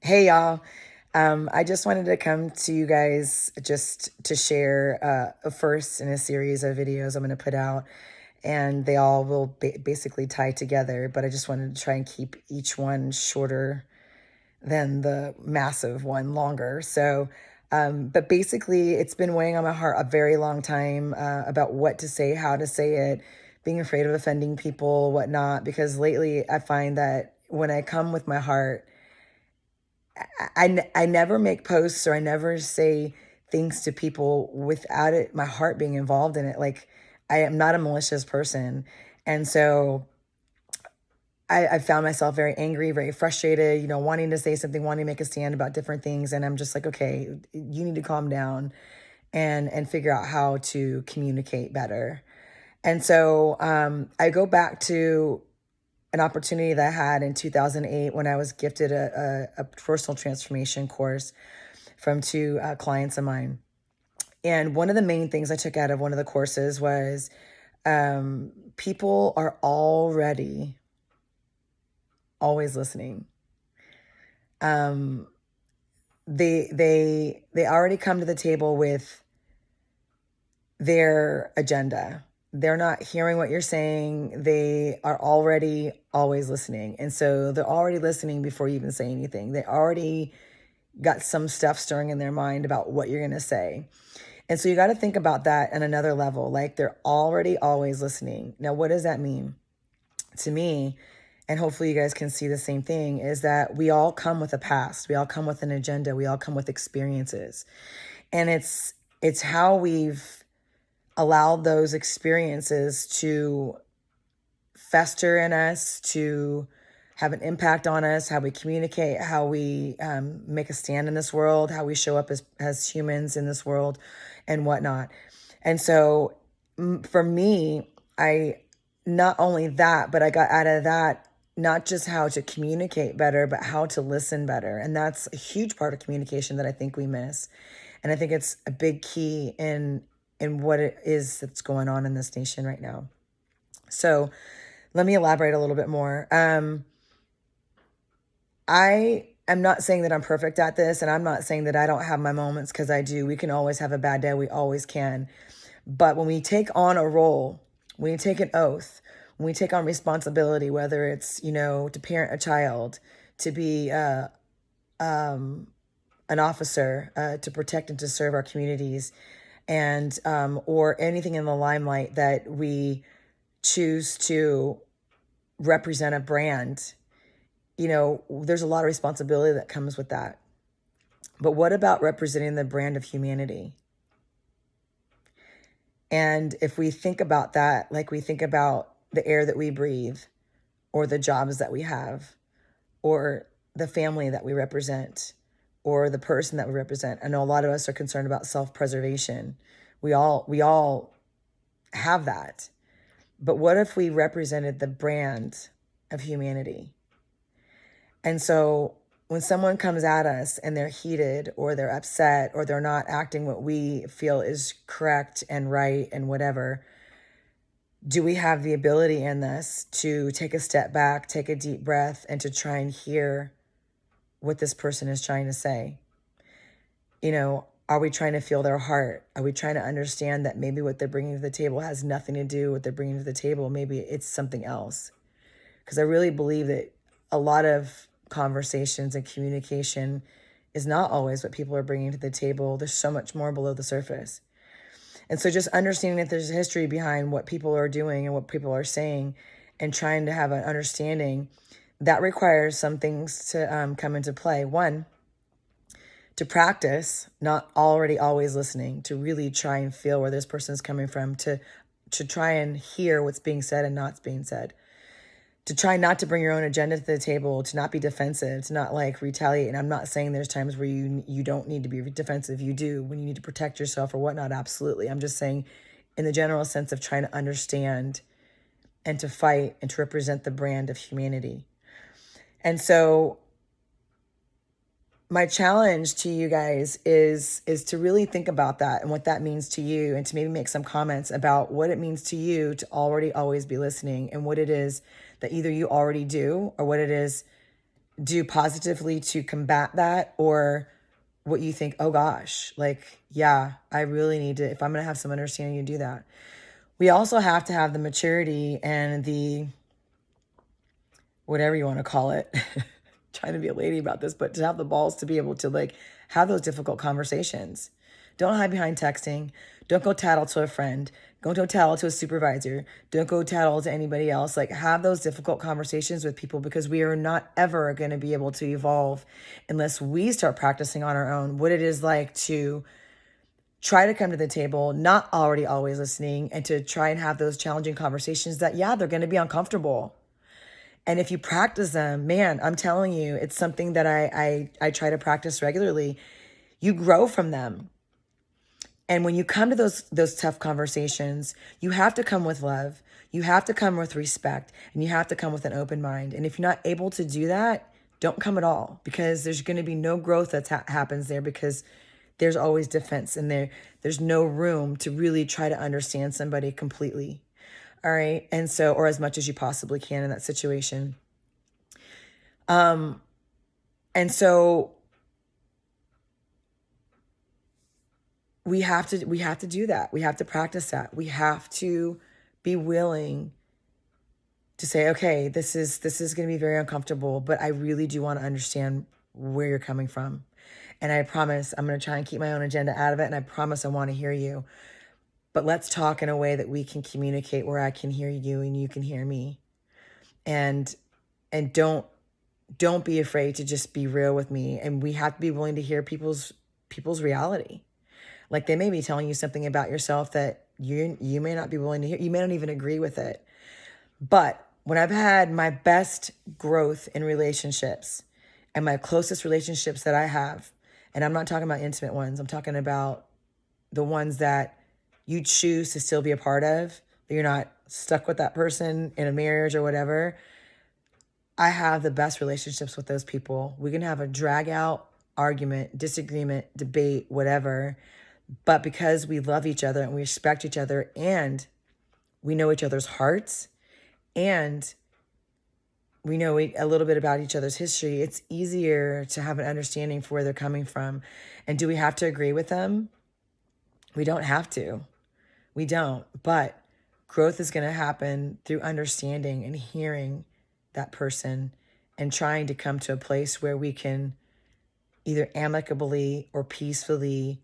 Hey y'all. I just wanted to come to you guys just to share a first in a series of videos I'm going to put out, and they all will basically tie together. But I just wanted to try and keep each one shorter than the massive one longer. But basically, it's been weighing on my heart a very long time about what to say, how to say it, being afraid of offending people, whatnot. Because lately, I find that when I come with my heart, I never make posts or I never say things to people without it, my heart being involved in it. Like, I am not a malicious person. And so I found myself very angry, very frustrated, wanting to say something, wanting to make a stand about different things. And I'm just like, okay, you need to calm down and figure out how to communicate better. And so I go back to an opportunity that I had in 2008 when I was gifted a personal transformation course from two clients of mine. And one of the main things I took out of one of the courses was people are already always listening. They already come to the table with their agenda. They're not hearing what you're saying. They are already always listening. And so they're already listening before you even say anything. They already got some stuff stirring in their mind about what you're going to say. And so you got to think about that on another level. Like, they're already always listening. Now, what does that mean? To me, and hopefully you guys can see the same thing, is that we all come with a past. We all come with an agenda. We all come with experiences. And it's how we've allowed those experiences to fester in us, to have an impact on us, how we communicate, how we make a stand in this world, how we show up as humans in this world and whatnot. And so for me, I not only that, but I got out of that not just how to communicate better, but how to listen better. And that's a huge part of communication that I think we miss. And I think it's a big key in what it is that's going on in this nation right now. So let me elaborate a little bit more. I am not saying that I'm perfect at this, and I'm not saying that I don't have my moments, because I do. We can always have a bad day. We always can. But when we take on a role, when we take an oath, when we take on responsibility, whether it's, to parent a child, to be an officer, to protect and to serve our communities, and or anything in the limelight that we choose to represent a brand, there's a lot of responsibility that comes with that. But what about representing the brand of humanity? And if we think about that, like we think about the air that we breathe, or the jobs that we have, or the family that we represent, or the person that we represent. I know a lot of us are concerned about self-preservation. We all have that. But what if we represented the brand of humanity? And so when someone comes at us and they're heated, or they're upset, or they're not acting what we feel is correct and right and whatever, do we have the ability in this to take a step back, take a deep breath, and to try and hear what this person is trying to say? Are we trying to feel their heart? Are we trying to understand that maybe what they're bringing to the table has nothing to do with what they're bringing to the table? Maybe it's something else. Because I really believe that a lot of conversations and communication is not always what people are bringing to the table. There's so much more below the surface. And so just understanding that there's a history behind what people are doing and what people are saying, and trying to have an understanding, that requires some things to come into play. One, to practice not already always listening, to really try and feel where this person is coming from, to try and hear what's being said and not being said, to try not to bring your own agenda to the table, to not be defensive, to not retaliate. And I'm not saying there's times where you don't need to be defensive. You do, when you need to protect yourself or whatnot. Absolutely. I'm just saying in the general sense of trying to understand and to fight and to represent the brand of humanity. And so my challenge to you guys is to really think about that and what that means to you, and to maybe make some comments about what it means to you to already always be listening, and what it is that either you already do, or what it is do positively to combat that, or what you think, oh gosh, like, yeah, I really need to, if I'm going to have some understanding, you do that. We also have to have the maturity and the, whatever you want to call it, trying to be a lady about this, but to have the balls to be able to like have those difficult conversations. Don't hide behind texting. Don't go tattle to a friend. Don't go tattle to a supervisor. Don't go tattle to anybody else. Like, have those difficult conversations with people, because we are not ever going to be able to evolve unless we start practicing on our own what it is like to try to come to the table, not already always listening, and to try and have those challenging conversations that, yeah, they're going to be uncomfortable. And if you practice them, man, I'm telling you, it's something that I try to practice regularly. You grow from them. And when you come to those tough conversations, you have to come with love. You have to come with respect, and you have to come with an open mind. And if you're not able to do that, don't come at all, because there's going to be no growth that happens there, because there's always defense, and there's no room to really try to understand somebody completely. All right. And so, or as much as you possibly can in that situation. And so we have to do that. We have to practice that. We have to be willing to say, okay, this is going to be very uncomfortable, but I really do want to understand where you're coming from. And I promise I'm going to try and keep my own agenda out of it. And I promise I want to hear you. But let's talk in a way that we can communicate where I can hear you and you can hear me. And don't be afraid to just be real with me. And we have to be willing to hear people's reality. Like, they may be telling you something about yourself that you may not be willing to hear. You may not even agree with it. But when I've had my best growth in relationships and my closest relationships that I have, and I'm not talking about intimate ones, I'm talking about the ones that you choose to still be a part of, that you're not stuck with that person in a marriage or whatever. I have the best relationships with those people. We can have a drag out argument, disagreement, debate, whatever. But because we love each other and we respect each other, and we know each other's hearts, and we know a little bit about each other's history, it's easier to have an understanding for where they're coming from. And do we have to agree with them? We don't have to. We don't. But growth is going to happen through understanding and hearing that person, and trying to come to a place where we can either amicably or peacefully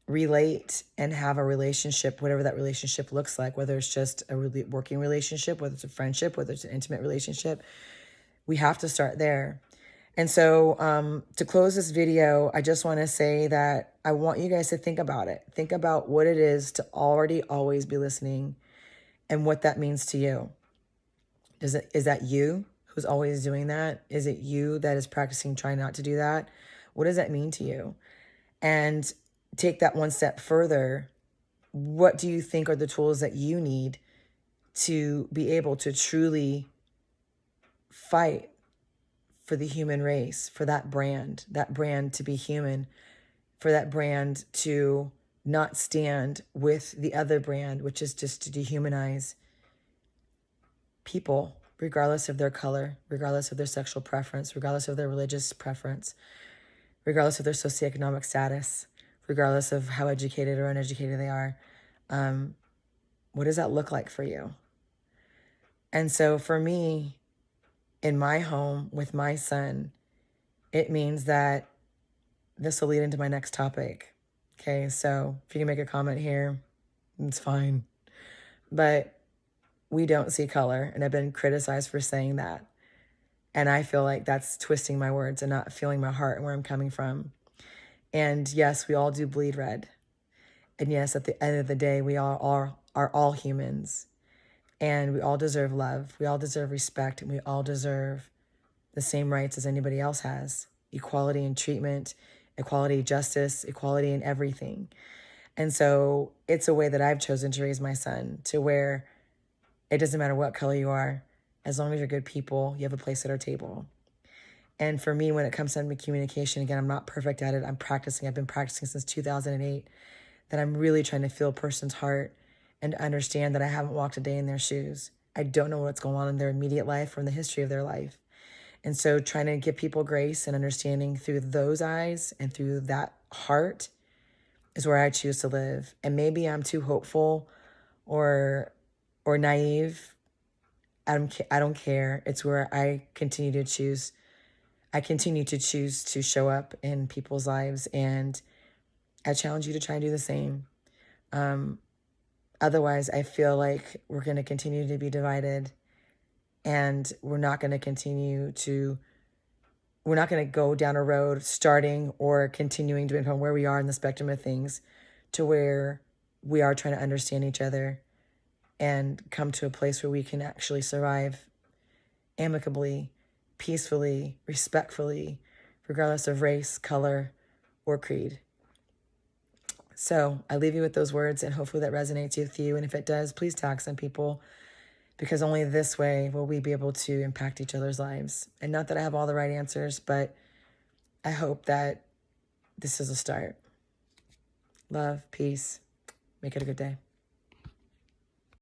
relate and have a relationship, whatever that relationship looks like, whether it's just a really working relationship, whether it's a friendship, whether it's an intimate relationship. We have to start there. And so to close this video, I just want to say that I want you guys to think about it. Think about what it is to already always be listening, and what that means to you. Is that you who's always doing that? Is it you that is practicing trying not to do that? What does that mean to you? And take that one step further. What do you think are the tools that you need to be able to truly fight for the human race, for that brand to be human, for that brand to not stand with the other brand, which is just to dehumanize people, regardless of their color, regardless of their sexual preference, regardless of their religious preference, regardless of their socioeconomic status, regardless of how educated or uneducated they are. What does that look like for you? And so for me, in my home with my son, it means that this will lead into my next topic. Okay, so if you can make a comment here, it's fine. But we don't see color, and I've been criticized for saying that. And I feel like that's twisting my words and not feeling my heart and where I'm coming from. And yes, we all do bleed red. And yes, at the end of the day, we all are all humans. And we all deserve love. We all deserve respect. And we all deserve the same rights as anybody else has. Equality in treatment, equality, justice, equality in everything. And so it's a way that I've chosen to raise my son, to where it doesn't matter what color you are, as long as you're good people, you have a place at our table. And for me, when it comes to communication, again, I'm not perfect at it. I'm practicing. I've been practicing since 2008, that I'm really trying to feel a person's heart and understand that I haven't walked a day in their shoes. I don't know what's going on in their immediate life or in the history of their life. And so trying to give people grace and understanding through those eyes and through that heart is where I choose to live. And maybe I'm too hopeful or naive. I don't care. It's where I continue to choose. I continue to choose to show up in people's lives, and I challenge you to try and do the same. Otherwise, I feel like we're going to continue to be divided, and we're not going to go down a road starting or continuing to depend on where we are in the spectrum of things to where we are trying to understand each other and come to a place where we can actually survive amicably, peacefully, respectfully, regardless of race, color, or creed. So I leave you with those words, and hopefully that resonates with you. And if it does, please tag some people, because only this way will we be able to impact each other's lives. And not that I have all the right answers, but I hope that this is a start. Love, peace. Make it a good day.